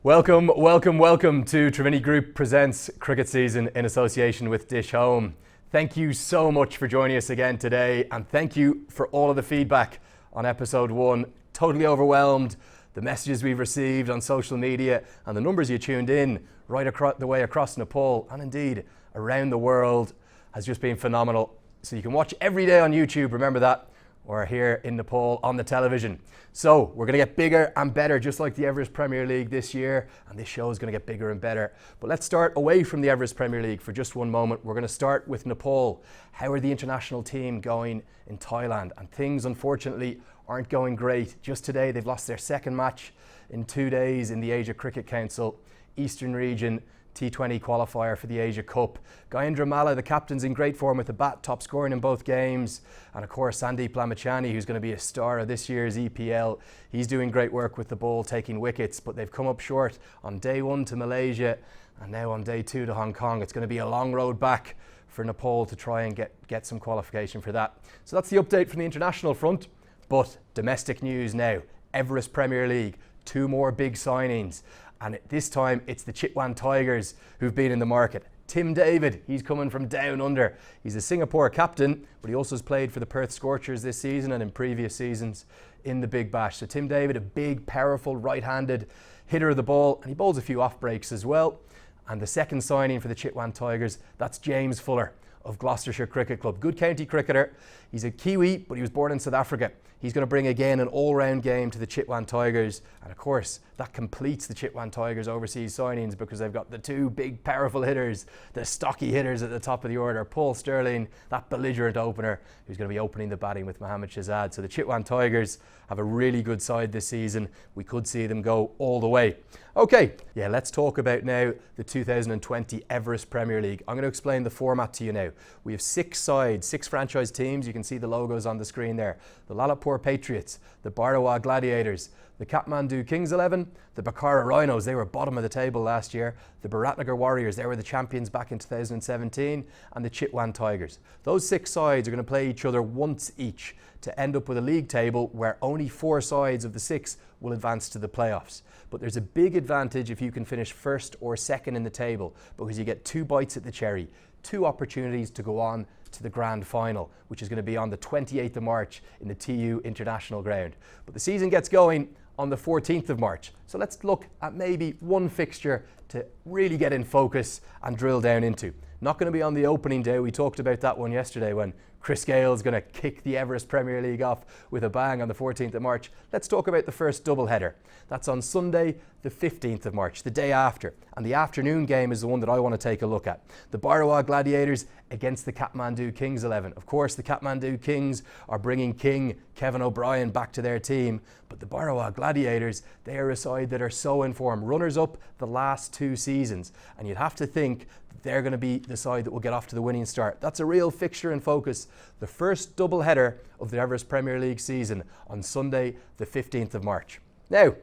Welcome to Trevini Group Presents Cricket Season in association with Dish Home. Thank you so much for joining us again today, and thank you for all of the feedback on episode 1. Totally overwhelmed. The messages we've received on social media and the numbers you tuned in right across the way across Nepal and indeed around the world has just been phenomenal. So you can watch every day on YouTube, remember that, or here in Nepal on the television. So we're going to get bigger and better, just like the Everest Premier League this year, and this show is going to get bigger and better. But let's start away from the Everest Premier League for just one moment. We're going to start with Nepal. How are the international team going in Thailand? And things, unfortunately, aren't going great. Just today, they've lost their second match in 2 days in the Asia Cricket Council Eastern Region T20 qualifier for the Asia Cup. Gayendra Malla, the captain's in great form with the bat, top scoring in both games. And of course, Sandeep Lamachani, who's going to be a star of this year's EPL. He's doing great work with the ball, taking wickets, but they've come up short on day 1 to Malaysia and now on day 2 to Hong Kong. It's going to be a long road back for Nepal to try and get some qualification for that. So that's the update from the international front. But domestic news now. Everest Premier League, 2 more big signings. And this time it's the Chitwan Tigers who've been in the market. Tim David, he's coming from down under. He's a Singapore captain, but he also has played for the Perth Scorchers this season and in previous seasons in the Big Bash. So Tim David, a big, powerful, right-handed hitter of the ball, and he bowls a few off breaks as well. And the second signing for the Chitwan Tigers, that's James Fuller of Gloucestershire Cricket Club. Good county cricketer. He's a Kiwi, but he was born in South Africa. He's going to bring again an all-round game to the Chitwan Tigers. And of course, that completes the Chitwan Tigers overseas signings because they've got the 2 big, powerful hitters, the stocky hitters at the top of the order. Paul Sterling, that belligerent opener, who's going to be opening the batting with Mohammad Shahzad. So the Chitwan Tigers have a really good side this season. We could see them go all the way. Okay, let's talk about now the 2020 Everest Premier League. I'm going to explain the format to you now. We have 6 sides, 6 franchise teams. You can see the logos on the screen there. The Lalitpur Patriots, the Barawa Gladiators, the Kathmandu Kings 11, the Bakara Rhinos, they were bottom of the table last year, the Biratnagar Warriors, they were the champions back in 2017, and the Chitwan Tigers. Those 6 sides are going to play each other once each to end up with a league table where only 4 sides of the 6 will advance to the playoffs. But there's a big advantage if you can finish first or second in the table because you get 2 bites at the cherry, 2 opportunities to go on to the grand final, which is going to be on the 28th of March in the TU International Ground. But the season gets going on the 14th of March. So let's look at maybe one fixture to really get in focus and drill down into. Not going to be on the opening day. We talked about that one yesterday when Chris Gale's going to kick the Everest Premier League off with a bang on the 14th of March. Let's talk about the first doubleheader. That's on Sunday, the 15th of March, the day after. And the afternoon game is the one that I want to take a look at. The Barawa Gladiators against the Kathmandu Kings 11. Of course, the Kathmandu Kings are bringing King Kevin O'Brien back to their team. But the Barawa Gladiators, they are a side that are so in form. Runners up the last 2 seasons. And you'd have to think they're going to be the side that will get off to the winning start. That's a real fixture in focus. The first doubleheader of the Everest Premier League season on Sunday, the 15th of March. Now,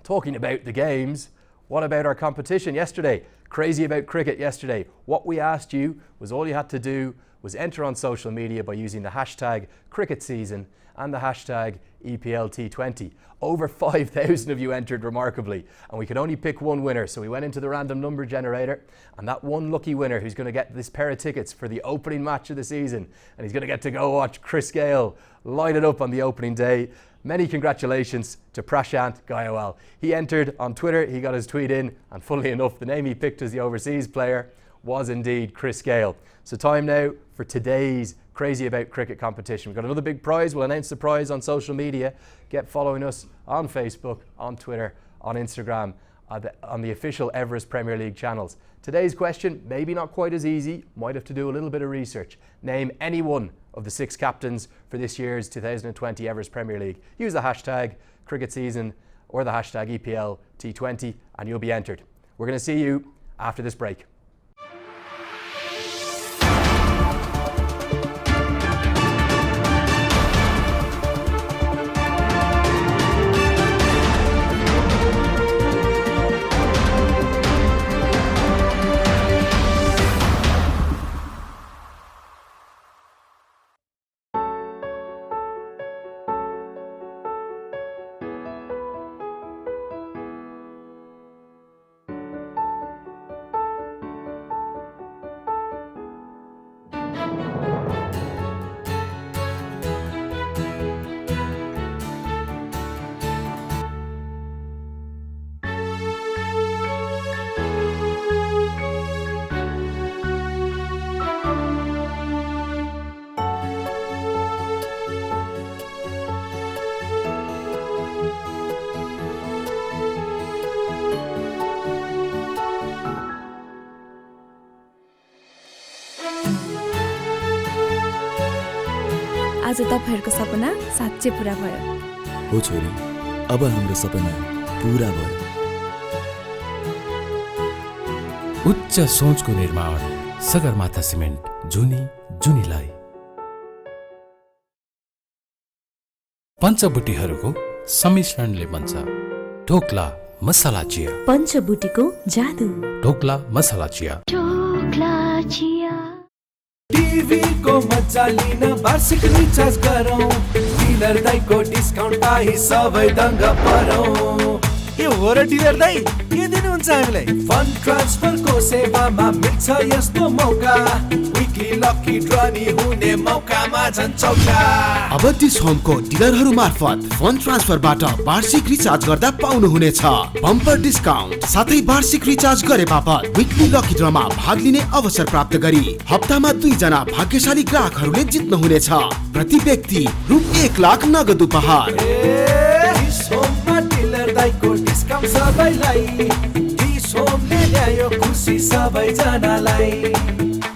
talking about the games, what about our competition yesterday? Crazy about cricket yesterday. What we asked you was all you had to do was enter on social media by using the hashtag cricket season and the hashtag EPLT20. Over 5,000 of you entered remarkably, and we could only pick one winner, so we went into the random number generator, and that one lucky winner who's going to get this pair of tickets for the opening match of the season, and he's going to get to go watch Chris Gale light it up on the opening day. Many congratulations to Prashant Gayawal. He entered on Twitter, he got his tweet in, and funnily enough, the name he picked as the overseas player was indeed Chris Gale. So time now for today's Crazy About Cricket competition. We've got another big prize. We'll announce the prize on social media. Get following us on Facebook, on Twitter, on Instagram, on the official Everest Premier League channels. Today's question, maybe not quite as easy, might have to do a little bit of research. Name any one of the 6 captains for this year's 2020 Everest Premier League. Use the hashtag cricket season or the hashtag EPL T20 and you'll be entered. We're going to see you after this break. आज तपाईहरुको सपना साच्चै पूरा भयो। हो छोरी, अब हाम्रो सपना पूरा भयो। उच्च सोचको निर्माण सगरमाथा सिमेन्ट, जुनीलाई। पञ्चबुटीहरूको सम्मिश्रणले बन्छ ढोक्ला मसाला चिया। पञ्चबुटीको जादु, ढोक्ला मसाला चिया। टिभी को मजा लिन वार्षिक रिचार्ज गरौँ, डिलर दाइको डिस्काउन्ट पाइ सबै दङ्ग परौँ। के हो र डिलर दाइ, के दिनुहुन्छ हामीलाई? फन्ड ट्रान्सफरको सेवामा मिल्छ यस्तो मौका, विकली लकी ड्र नि हुने मौकामा झन् चौका। अब डिस होमको डिलरहरू मार्फत फन्ड ट्रान्सफरबाट वार्षिक रिचार्ज गर्दा पाउनुहुनेछ बम्पर डिस्काउन्ट, साथै वार्षिक रिचार्ज गरे बापत विकली लकी ड्रमा भाग लिने अवसर प्राप्त गरी हप्तामा 2 जना भाग्यशाली ग्राहकहरूले जित्नुहुनेछ। प्रति व्यक्ति रु 1 लाख नगद उपहार। डिस होममा डिलर दाइको डिस्काउन्ट सबैलाई, डिस होमले ल्यायो खुसी सबैजनालाई।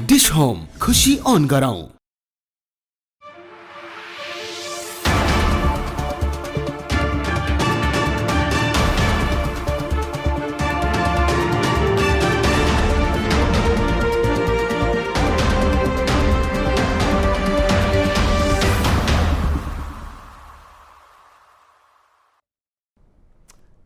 डिस होम, खुसी अन गरौँ।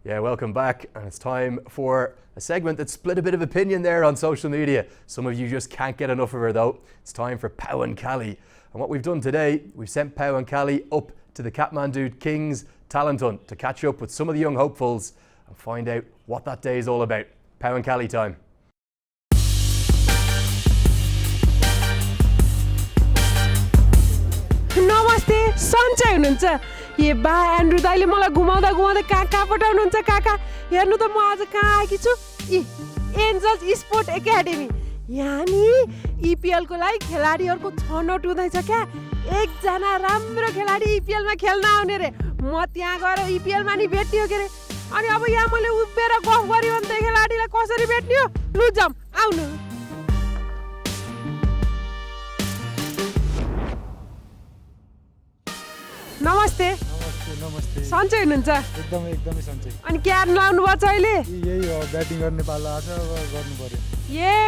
Yeah, welcome back, and it's time for a segment that split a bit of opinion there on social media. Some of you just can't get enough of her though. It's time for Pau and Callie. And what we've done today, we've sent Pau and Callie up to the Kathmandu Kings talent hunt to catch up with some of the young hopefuls and find out what that day is all about. Pau and Callie time. नमस्ते, सन्चै हुनुहुन्छ? ए बा Andrew दाइले मलाई घुमाउँदा कहाँ पठाउनुहुन्छ काका? हेर्नु त म आज कहाँ आएकी छु? Angels sport academy. यहाँ नि इपिएल को लागि खेलाडीहरूको छनौट हुँदैछ क्या। एकजना राम्रो खेलाडी इपिएल मा खेल्न आउने रे। म त्यहाँ गएर इपिएल मा नि भेट्ने हो के रे। अनि अब यहाँ मैले उभिएर गफ गर्यो भने त खेलाडीलाई कसरी भेट्ने हो? लु जाम, आउनु। नमस्ते। नमस्ते। सन्चै हुनुहुन्छ? एकदमै सन्चै। अनि क्यार लाउनु भएको छ अहिले? यही हो, ब्याटिङ गर्ने पाला आछ, अब गर्नु पर्यो।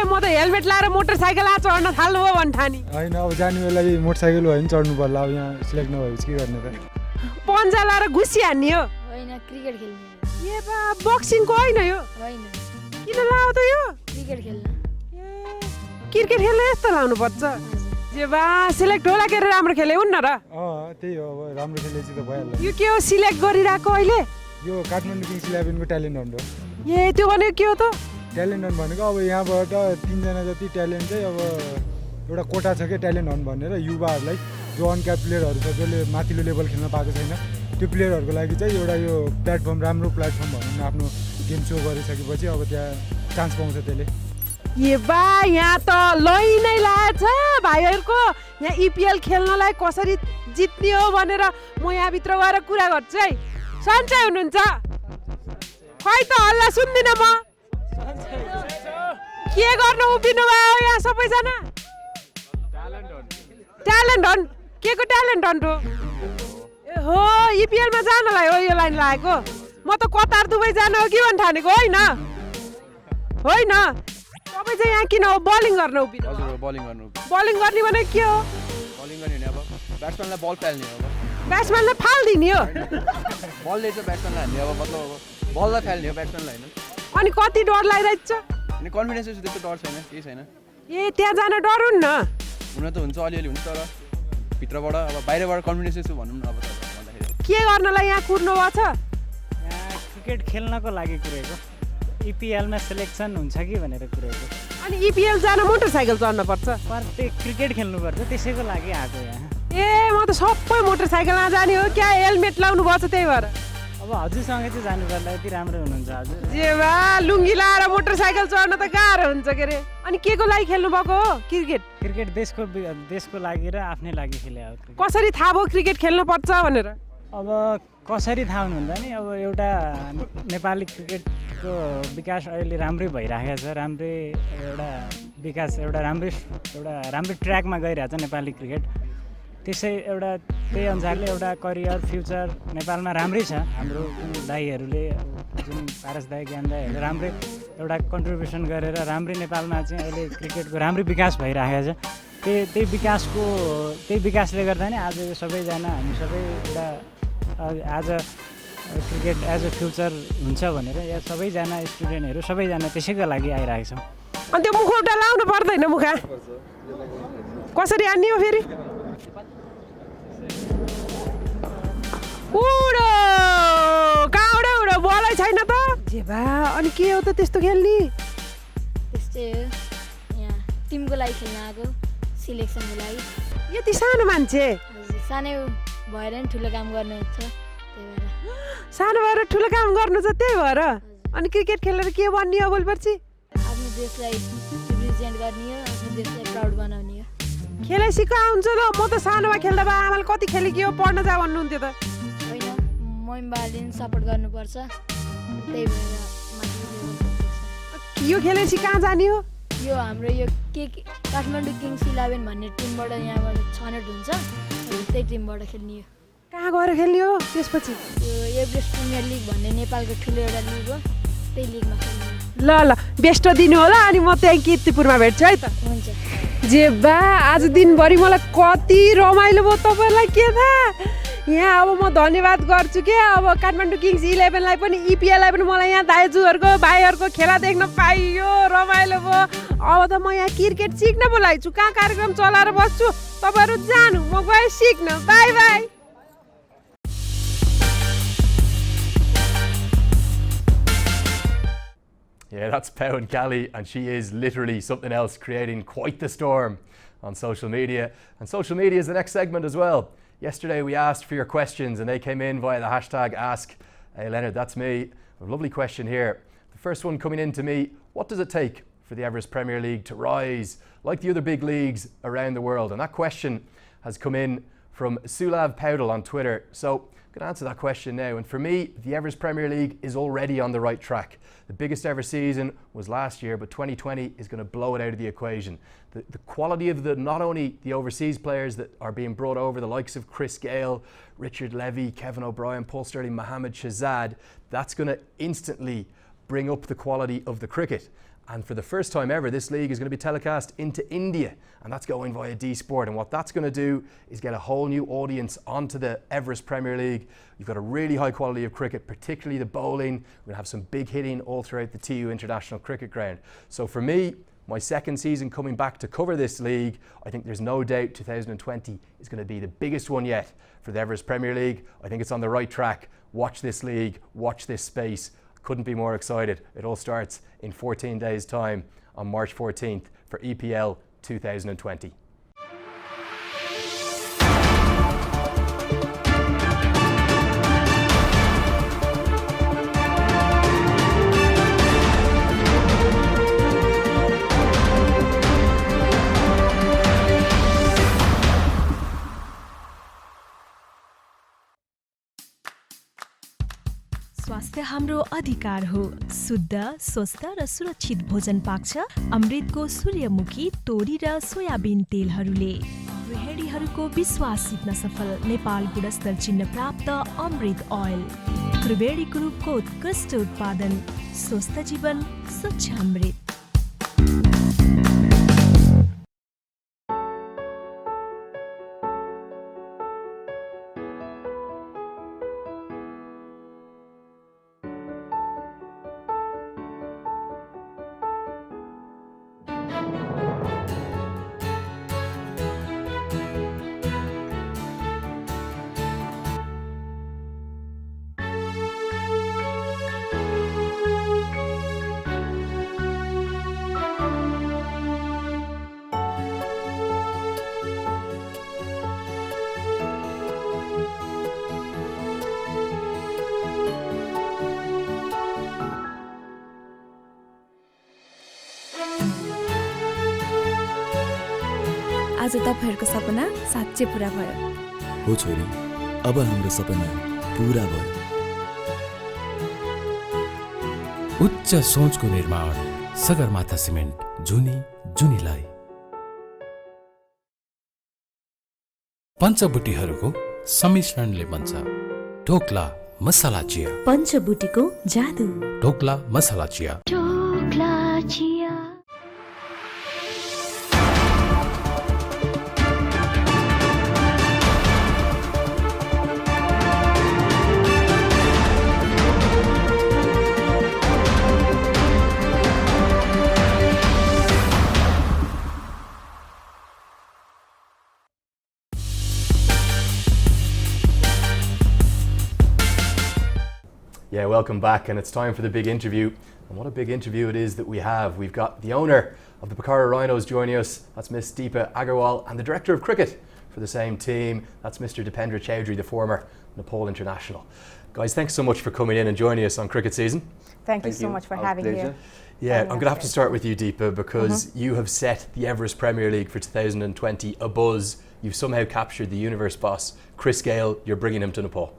म त हेलमेट लाएर मोटरसाइकल आ चढ्न थाल्नु हो भन् ठानी। हैन, अब जाने बेला मोटरसाइकल भयो भने चढ्नु पर्ला। अब यहाँ सिलेक्ट नभएपछि के गर्ने त? पन्जा लाएर घुसी हान्ने हो? हैन, क्रिकेट खेल्ने। ए बा, बक्सिङको हैन यो? हैन। किन लाउ त यो? क्रिकेट खेल्न। क्रिकेट खेल्न यस्तो लाउनु पर्छ? जे बा, सिलेक्ट होला के राम्रो खेले हुन्न र? त्यही हो, अब राम्रो खेलेपछि त भइहाल्ला। यो के हो सिलेक्ट गरिराको अहिले? यो काठमाडौँ किङ्स 11 को ट्यालेन्ट हन्ट हो। त्यो भनेको के हो त? ट्यालेन्ट हन्ट भनेको अब यहाँबाट 3 जना जति ट्यालेन्ट चाहिँ अब एउटा कोटा छ के ट्यालेन्ट हन्ट भनेर युवाहरूलाई जो अनक्याप प्लेयरहरू छ, जसले माथिल्लो लेभल खेल्न पाएको छैन, त्यो प्लेयरहरूको लागि चाहिँ एउटा यो प्लेटफर्म, राम्रो प्लेटफर्म भनौँ न, आफ्नो गेम सो गरिसकेपछि अब त्यहाँ चान्स पाउँछ त्यसले। बा, यहाँ त लै नै लागेछ भाइहरूको। यहाँ इपिएल खेल्नलाई कसरी जित्ने हो भनेर म यहाँभित्र गएर कुरा गर्छु है। सन्चै हुनुहुन्छ? खै त हल्ला सुन्दिनँ म। के गर्न उभिनु भयो यहाँ सबैजना? Talent hunt? के को ट्यालेन्ट हन्ट हो? हो, इपिएलमा जानलाई हो यो लाइन लागेको? म त कतार दुबई जान हो कि भन् ठानेको होइन। तपाईँ चाहिँ यहाँ किन हो बलिङ गर्न उभिनु? हजुर, बलिङ गर्नु। बलिङ गर्ने भने के हो? बलिङ गर्ने भने अब ब्याट्सम्यानलाई बल फाल्ने हो। ब्याट्सम्यानलाई फाल्दिने हो? बलले चाहिँ ब्याट्सम्यानलाई हान्ने अब, मतलब बललाई फाल्ने हो, ब्याट्सम्यानलाई हैन। अनि कति डर लागिरहेछ? अनि कन्फिडेन्स चाहिँ त्यस्तो डर छैन, केही छैन। त्यहाँ जान डर हुन्न? हुन त हुन्छ, अलिअलि हुन्छ, तर भित्रबाट अब बाहिरबाट कन्फिडेन्स छु भनौँ न। अब भन्दाखेरि के गर्नलाई यहाँ कुर्नु भएको छ? यहाँ क्रिकेट खेल्नको लागि कुरेको। इपिएलमा सिलेक्सन हुन्छ कि भनेर कुरेको। अनि इपिएल जान मोटरसाइकल चढ्न पर्छ? क्रिकेट खेल्नुपर्छ, त्यसैको लागि आएको यहाँ। म त सबै मोटरसाइकलमा जाने हो क्या, हेलमेट लाउनु भएको छ त्यही भएर। अब हजुरसँगै चाहिँ जानु पर्ला, यति राम्रो हुनुहुन्छ हजुर। जे बा, लुङ्गी लाएर मोटरसाइकल चढ्न त गाह्रो हुन्छ के रे। अनि के को लागि खेल्नु भएको हो क्रिकेट? क्रिकेट देशको लागि र आफ्नै लागि खेले हो। कसरी थाहा भयो क्रिकेट खेल्नु पर्छ भनेर? अब कसरी थाहा हुनुहुन्छ नि, अब एउटा नेपाली क्रिकेटको विकास अहिले राम्रै भइरहेको छ, राम्रै ट्र्याकमा गइरहेछ नेपाली क्रिकेट। त्यसै एउटा त्यही अनुसारले एउटा करियर फ्युचर नेपालमा राम्रै छ। हाम्रो दाईहरूले जुन पारस दाई ज्ञान दाईहरूले राम्रै एउटा कन्ट्रिब्युसन गरेर राम्रै नेपालमा चाहिँ अहिले क्रिकेटको राम्रै विकास भइरहेको छ। त्यही विकासले गर्दा नै आज सबैजना हामी सबै एउटा आज क्रिकेट एज अ फ्युचर हुन्छ भनेर यहाँ सबैजना स्टुडेन्टहरू सबैजना त्यसैको लागि आइरहेको छौँ। अनि त्यो मुखौटा लाउनु पर्दैन मुखा कसरी हान्ने हो फेरि उडो कहाँबाट उडो बलै छैन त जे बा अनि के हो त त्यस्तो खेल्ने त्यस्तै हो यहाँ टिमको लागि खेल्न आएको सिलेक्सनको लागि यति सानो मान्छे सानै भएर नि ठुलो काम गर्नुहुन्छ त्यही भएर सानो भएर ठुलो काम गर्नु छ त्यही भएर अनि क्रिकेट खेलेर के बन्ने हो भोलिपर्सि आफ्नो देशलाई रिप्रेजेन्ट गर्ने हो आफ्नो देशलाई प्राउड बनाउने हो खेलै सिका हुन्छ त म त सानोमा खेल्दा बा आमाले कति खेलेकी हो पढ्न जा भन्नुहुन्थ्यो त होइन मम्मी बाबाले नि सपोर्ट गर्नुपर्छ त्यही भएर यो खेलेपछि कहाँ जाने हो यो हाम्रो यो काठमाडौँ किङ्स 11 भन्ने टिमबाट यहाँबाट छनौट हुन्छ त्यही टिमबाट खेल्ने हो कहाँ गएर खेल्ने हो त्यसपछि यो एभरेस्ट प्रिमियर लिग भन्ने नेपालको ठुलो एउटा लिग हो त्यही लिगमा खेल्ने हो ल बेस्ट दिनु होला अनि म त्यहाँ कीर्तिपुरमा भेट्छु है त हुन्छ जे बा आज दिनभरि मलाई कति रमाइलो भयो तपाईँलाई के थाहा यहाँ अब म धन्यवाद गर्छु के अब काठमाडौँ किङ्स 11लाई पनि इपिएललाई पनि मलाई यहाँ दाजुहरूको भाइहरूको खेला देख्न पाइयो रमाइलो भयो अब त म यहाँ क्रिकेट सिक्न बोलाएको छु कहाँ कार्यक्रम चलाएर बस्छु तपाईँहरू जानु म गएँ सिक्न by by Yeah, that's Pau and Callie, and she is literally something else, creating quite the storm on social media. And social media is the next segment as well. Yesterday we asked for your questions and they came in via the hashtag Ask. Hey Leonard, that's me. A lovely question here. The first one coming in to me, what does it take for the Everest Premier League to rise like the other big leagues around the world? And that question has come in from Sulav Powdle on Twitter. So I'm going to answer that question now. And for me, the Everest Premier League is already on the right track. The biggest ever season was last year, but 2020 is going to blow it out of the equation. The quality of not only the overseas players that are being brought over, the likes of Chris Gale, Richard Levy, Kevin O'Brien, Paul Sterling, Mohamed Shahzad, that's going to instantly bring up the quality of the cricket. And for the first time ever, this league is going to be telecast into India, and that's going via D Sport. And what that's going to do is get a whole new audience onto the Everest Premier League. You've got a really high quality of cricket, particularly the bowling. We're going to have some big hitting all throughout the TU International Cricket Ground. So for me, my second season coming back to cover this league, I think there's no doubt 2020 is going to be the biggest one yet for the Everest Premier League. I think it's on the right track. Watch this league, watch this space. Couldn't be more excited. It all starts in 14 days' time on March 14th for EPL 2020. स्वास्थ्य हाम्रो अधिकार हो शुद्ध स्वस्थ र सुरक्षित भोजन पाक्छ अमृतको सूर्यमुखी तोरी र सोयाबिन तेलहरूले गृहिणीहरूको विश्वास जित्न सफल नेपाल गुणस्तर चिन्ह प्राप्त अमृत ओइल त्रिवेणी ग्रुपको उत्कृष्ट उत्पादन स्वस्थ जीवन स्वच्छ अमृत आज तपाईहरुको सपना साच्चै पूरा भयो हो छोरी अब हाम्रो सपना पूरा भयो उच्च सोचको निर्माण सगरमाथा सिमेन्ट जुनी जुनीलाई पञ्चबुटीहरूको सम्मिश्रणले बन्छ ढोक्ला मसला चिया। पञ्चबुटीको जादु। ढोक्ला मसला chia. Yeah, welcome back, and it's time for the big interview. And what a big interview it is that we have. We've got the owner of the Pokhara Rhinos joining us. That's Miss Deepa Agarwal, and the director of cricket for the same team. That's Mr. Deependra Chaudhary, the former Nepal international. Guys, thanks so much for coming in and joining us on cricket season. Thank you so much for having me here. Yeah, I'm going to have to start with you, Deepa, because you have set the Everest Premier League for 2020 a buzz. You've somehow captured the universe boss, Chris Gayle. You're bringing him to Nepal.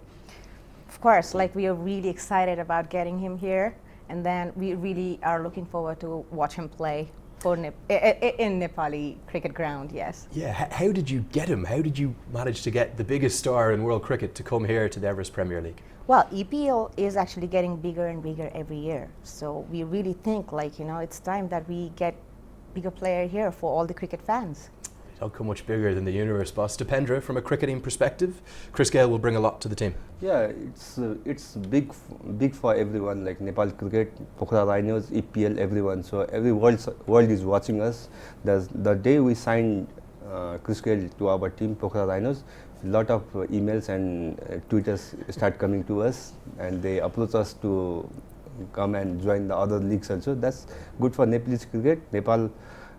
Of course, like we are really excited about getting him here, and then we really are looking forward to watch him play for in Nepali cricket ground, yes. Yeah, how did you get him? How did you manage to get the biggest star in world cricket to come here to the Everest Premier League? Well, EPL is actually getting bigger and bigger every year, so we really think like, it's time that we get bigger player here for all the cricket fans. Don't come much bigger than the universe boss. Deependra, from a cricketing perspective, Chris Gayle will bring a lot to the team. Yeah, it's big for everyone, like Nepal cricket, Pokhara Rhinos, EPL, everyone. So every world is watching us. The day we signed Chris Gayle to our team, Pokhara Rhinos, a lot of emails and Twitters start coming to us, and they approach us to come and join the other leagues also. That's good for Nepalese cricket. Nepal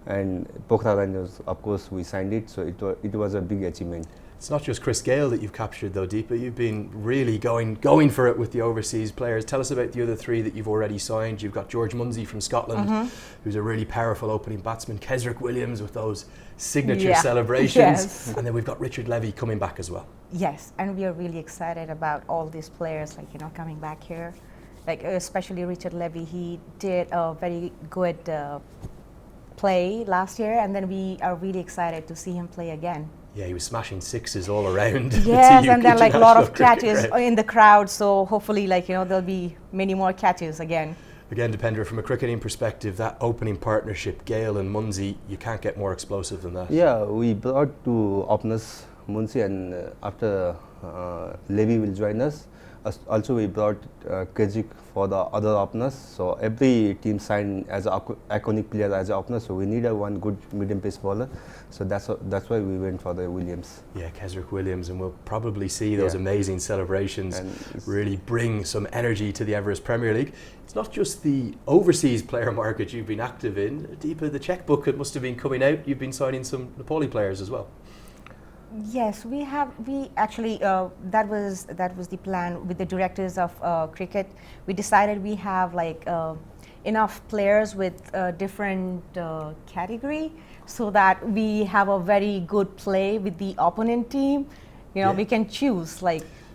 and Pokhara Rhinos, of course, we signed it, so it was a big achievement. It's not just Chris Gayle that you've captured though, Deepa. You've been really going for it with the overseas players. Tell us about the other three that you've already signed. You've got George Munsey from Scotland, who's a really powerful opening batsman. Kesrick Williams with those signature celebrations. Yes. And then we've got Richard Levy coming back as well. Yes, and we are really excited about all these players, coming back here. Like especially Richard Levy, he did a very good play last year, and then we are really excited to see him play again. Yeah, he was smashing sixes all around. Yes, and then a lot of catches in the crowd, so hopefully there'll be many more catches again. Again, Deependra, from a cricketing perspective, that opening partnership, Gayle and Munsey, you can't get more explosive than that. Yeah, we brought two openers, Munsey, and after Levy will join us. Also, we brought Kesrick for the other openers. So every team signed as an iconic player as an opener. So we need one good medium pace bowler. So that's why we went for the Williams. Yeah, Kesrick Williams, and we'll probably see those amazing celebrations and really bring some energy to the Everest Premier League. It's not just the overseas player market you've been active in. Deepa, the checkbook, it must have been coming out. You've been signing some Nepali players as well. Yes, we actually that was the plan with the directors of cricket. We decided we have enough players with different category, so that we have a very good play with the opponent team. We can choose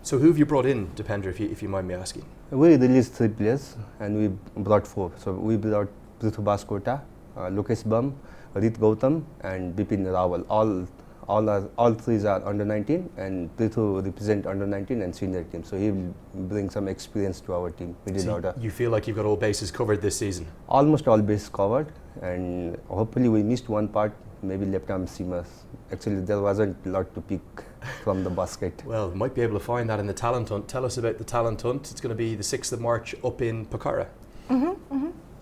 So who have you brought in, Deependra, if you mind me asking? We released 3 players and we brought 4. So we brought Prithu Baskota, Lokesh Bam, Rit Gautam, and Bipin Rawal. All three are under 19, and Prithu represent under 19 and senior team. So he will bring some experience to our team. You feel like you've got all bases covered this season? Almost all bases covered, and hopefully we missed one part, maybe left arm seamers. Actually, there wasn't a lot to pick from the basket. Well, we might be able to find that in the talent hunt. Tell us about the talent hunt. It's going to be the 6th of March up in Pokhara.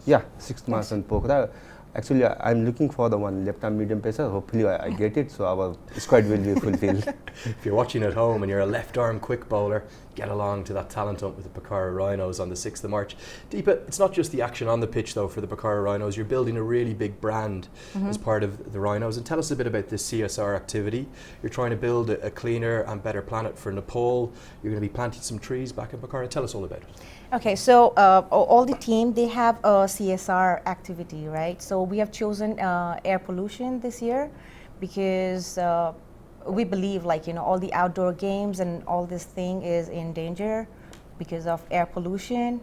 Yeah, 6th March in Pokhara. Actually, I'm looking for the one left-arm medium pacer. Hopefully, I get it, so our squad will be fulfilled. If you're watching at home and you're a left-arm quick bowler, get along to that talent hunt with the Pokhara Rhinos on the 6th of March. Deepa, it's not just the action on the pitch, though, for the Pokhara Rhinos. You're building a really big brand as part of the Rhinos. And tell us a bit about this CSR activity. You're trying to build a cleaner and better planet for Nepal. You're going to be planting some trees back in Pokhara. Tell us all about it. Okay, so all the team, they have a CSR activity, right? So we have chosen air pollution this year because we believe all the outdoor games and all this thing is in danger because of air pollution.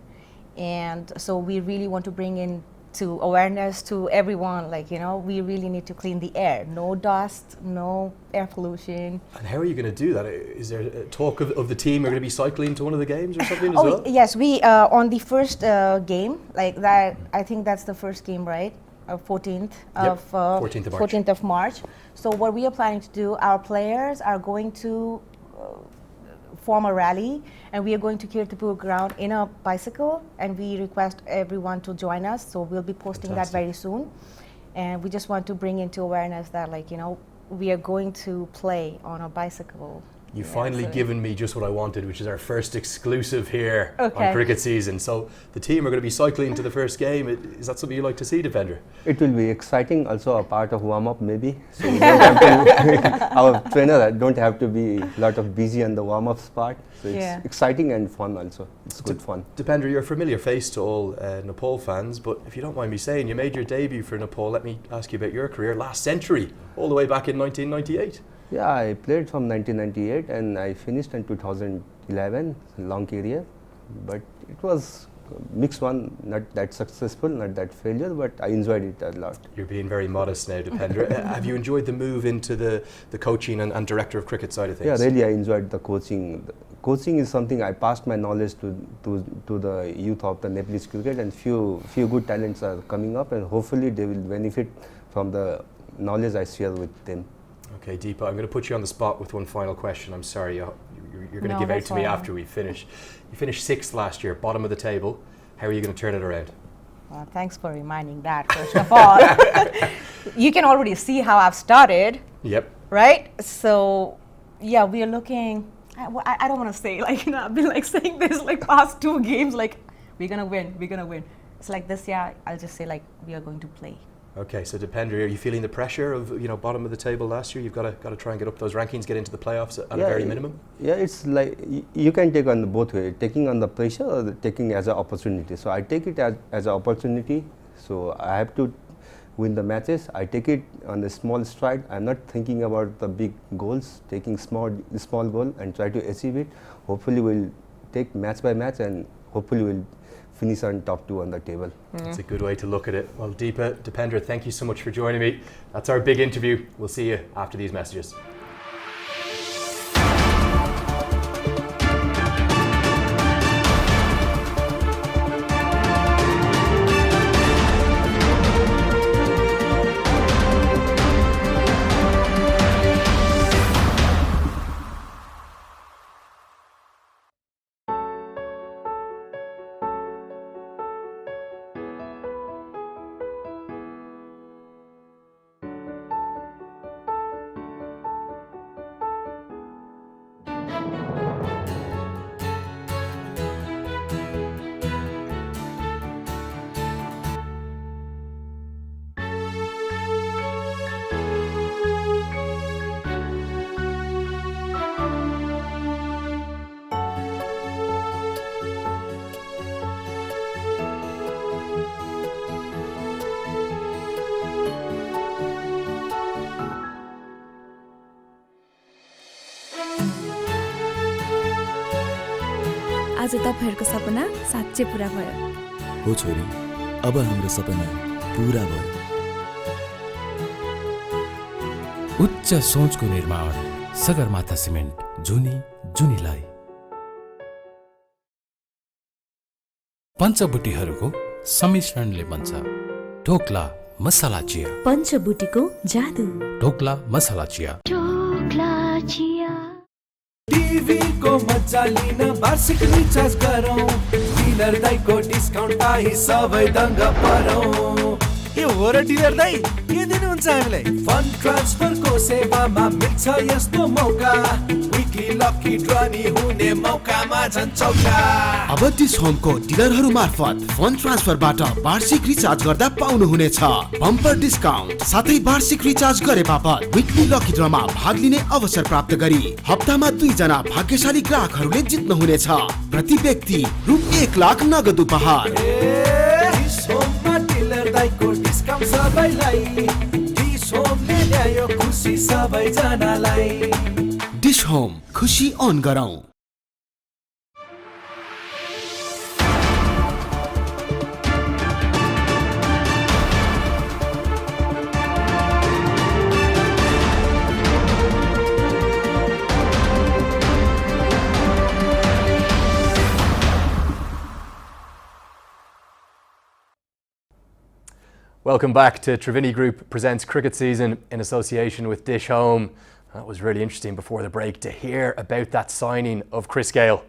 And so we really want to bring in to awareness to everyone, like, we really need to clean the air. No dust, no air pollution. And how are you going to do that? Is there a talk of the team are going to be cycling to one of the games or something as well? Yes, we on the first game, like that, I think that's the first game, right? 14th of March. So what we are planning to do, our players are going to form a rally, and we are going to Kirtipur ground in a bicycle, and we request everyone to join us. So we'll be posting that very soon, and we just want to bring into awareness that, like, we are going to play on a bicycle. You've finally given me just what I wanted, which is our first exclusive here on cricket season. So the team are going to be cycling to the first game. Is that something you like to see, Deependra? It will be exciting, also a part of warm-up maybe. So we don't have to our trainer don't have to be a lot of busy on the warm-ups part. So it's exciting and fun also. It's good fun. Deependra, you're a familiar face to all Nepal fans, but if you don't mind me saying, you made your debut for Nepal. Let me ask you about your career last century, all the way back in 1998. Yeah, I played from 1998 and I finished in 2011, long career, but it was mixed one, not that successful, not that failure, but I enjoyed it a lot. You're being very modest now, Deependra. Have you enjoyed the move into the coaching and director of cricket side of things? Yeah, really I enjoyed the coaching. Coaching is something I passed my knowledge to the youth of the Nepalese cricket, and few good talents are coming up, and hopefully they will benefit from the knowledge I share with them. Okay, Deepa, I'm going to put you on the spot with one final question. I'm sorry, you're going to give out to me after we finish. You finished 6th last year, bottom of the table. How are you going to turn it around? Well, thanks for reminding that, first of all. You can already see how I've started. Yep. Right? So, yeah, we are looking... I don't want to say, like, I've been like saying this like past 2 games, like, we're going to win. It's like this year, I'll just say, like, we are going to play. Okay, so Deependra, are you feeling the pressure of bottom of the table last year? You've got to try and get up those rankings, get into the playoffs at a very minimum. Yeah, it's like you can take on both ways, taking on the pressure or taking as an opportunity. So I take it as an opportunity. So I have to win the matches. I take it on the small stride. I'm not thinking about the big goals. Taking small goal and try to achieve it. Hopefully, we'll take match by match, and hopefully we'll finish on top 2 on the table. That's a good way to look at it. Well, Deependra, thank you so much for joining me. That's our big interview. We'll see you after these messages. आज तपाईहरुको सपना साच्चै पूरा भयो। हो छोरी, अब हाम्रो सपना पूरा भयो। उच्च सोचको निर्माण सगरमाथा सिमेन्ट जुनीलाई। पञ्चबुटीहरूको सम्मिश्रणले बन्छ ढोक्ला मसाला चिया। पञ्चबुटीको जादु ढोक्ला मसाला चिया। टिभी को मजा लिन वार्षिक रिचार्ज गरौँ, डिलर दाइको डिस्काउन्ट पाई सबै दङ्ग परौँ। के हो र डिलर दाइ, के दिनुहुन्छ हामीलाई? फन्ड ट्रान्सफरको सेवामा मिल्छ यस्तो मौका, विकली लकी ड्र नि हुने मौकामा झन् चौका। अब डिश होमको डिलरहरू मार्फत फन्ड ट्रान्सफरबाट वार्षिक रिचार्ज गर्दा पाउनुहुनेछ बम्पर डिस्काउन्ट, साथै वार्षिक रिचार्ज गरे बापत विकली लकी ड्रमा भाग लिने अवसर प्राप्त गरी हप्तामा 2 जना भाग्यशाली ग्राहकहरूले जित्नुहुनेछ। प्रति व्यक्ति रु 1 लाख नगद उपहार। डिश होममा डिलर दाइको डिस्काउन्ट सबैलाई, डिश होमले ल्यायो खुसी सबैजनालाई। डिश होम, खुसी अन गरौँ। Welcome back to Trevini Group Presents Cricket Season in association with Dish Home. That was really interesting before the break to hear about that signing of Chris Gayle.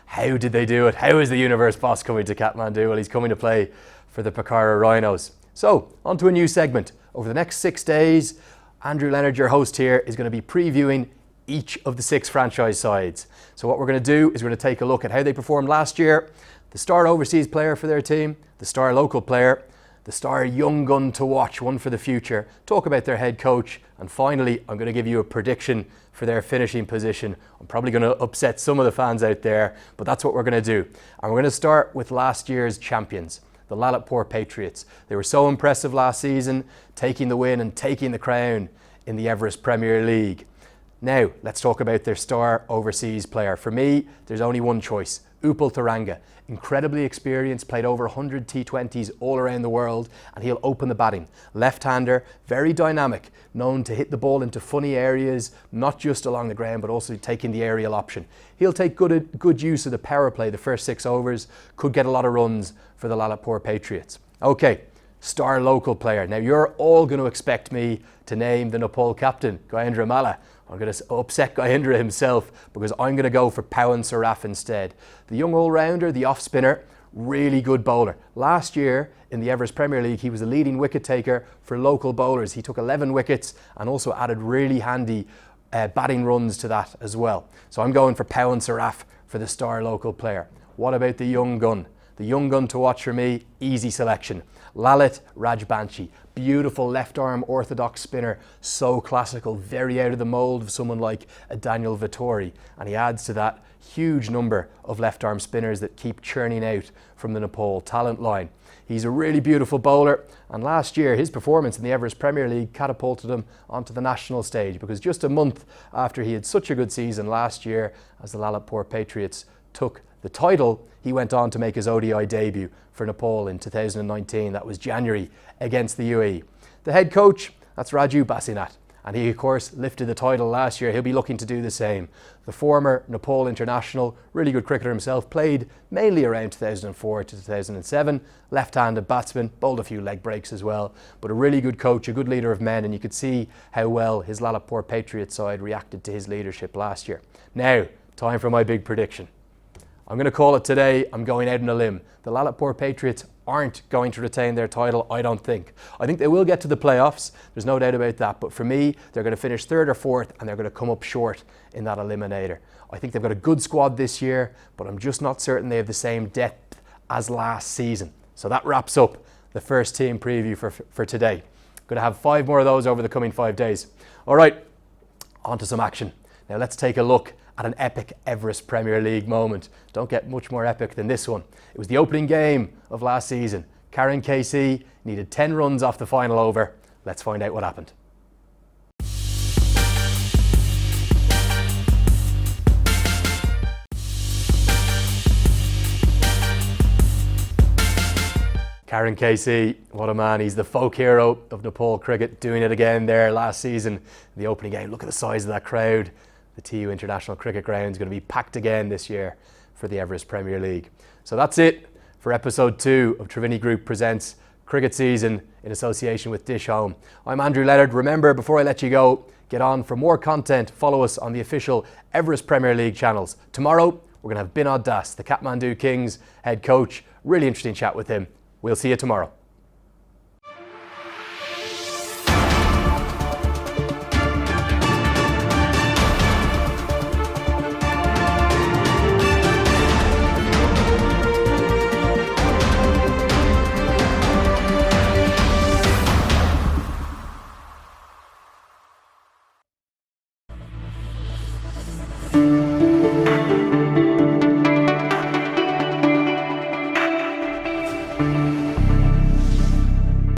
How did they do it? How is the Universe boss coming to Kathmandu? Well, he's coming to play for the Pokhara Rhinos. So, on to a new segment. Over the next 6 days, Andrew Leonard, your host here, is going to be previewing each of the 6 franchise sides. So what we're going to do is we're going to take a look at how they performed last year, the star overseas player for their team, the star local player, the star young gun to watch, one for the future, talk about their head coach, and finally I'm going to give you a prediction for their finishing position. I'm probably going to upset some of the fans out there, but that's what we're going to do. And we're going to start with last year's champions, the Lalitpur Patriots. They were so impressive last season, taking the win and taking the crown in the Everest Premier League. Now, let's talk about their star overseas player. For me, there's only one choice, Opal Turanga. Incredibly experienced, played over 100 T20s all around the world, and he'll open the batting. Left-hander, very dynamic, known to hit the ball into funny areas, not just along the ground, but also taking the aerial option. He'll take good use of the power play the first 6 overs, could get a lot of runs for the Lalitpur Patriots. Okay, star local player. Now, you're all going to expect me to name the Nepal captain, Gyanendra Malla. I'm going to upset Gyanendra himself because I'm going to go for Pawan Saraf instead. The young all-rounder, the off-spinner, really good bowler. Last year in the Everest Premier League, he was the leading wicket taker for local bowlers. He took 11 wickets and also added really handy batting runs to that as well. So I'm going for Pawan Saraf for the star local player. What about the young gun? The young gun to watch for me, easy selection. Lalit Rajbanshi, beautiful left arm orthodox spinner, so classical, very out of the mould of someone like a Daniel Vettori, and he adds to that huge number of left arm spinners that keep churning out from the Nepal talent line. He's a really beautiful bowler, and last year his performance in the Everest Premier League catapulted him onto the national stage, because just a month after he had such a good season last year as the Lalitpur Patriots took the title, he went on to make his ODI debut for Nepal in 2019. That was January against the UAE. The head coach, that's Raju Basinath, and he of course lifted the title last year. He'll be looking to do the same. The former Nepal international, really good cricketer himself, played mainly around 2004 to 2007, left-handed batsman, bowled a few leg breaks as well, but a really good coach, a good leader of men, and you could see how well his Lalitpur Patriots side reacted to his leadership last year. Now, time for my big prediction. I'm going to call it today. I'm going out on a limb. The Lalitpur Patriots aren't going to retain their title, I don't think. I think they will get to the playoffs, there's no doubt about that, but for me, they're going to finish 3rd or 4th and they're going to come up short in that eliminator. I think they've got a good squad this year, but I'm just not certain they have the same depth as last season. So that wraps up the first team preview for today. I'm going to have 5 more of those over the coming 5 days. All right, on to some action. Now let's take a look at an epic Everest Premier League moment. Don't get much more epic than this one. It was the opening game of last season. Karen KC needed 10 runs off the final over. Let's find out what happened. Karen KC, what a man. He's the folk hero of Nepal cricket, doing it again there last season in the opening game. Look at the size of that crowd. The TU International Cricket Ground is going to be packed again this year for the Everest Premier League. So that's it for episode 2 of Trevini Group Presents Cricket Season in association with Dish Home. I'm Andrew Leonard. Remember, before I let you go, get on for more content. Follow us on the official Everest Premier League channels. Tomorrow, we're going to have Binod Das, the Kathmandu Kings head coach. Really interesting chat with him. We'll see you tomorrow.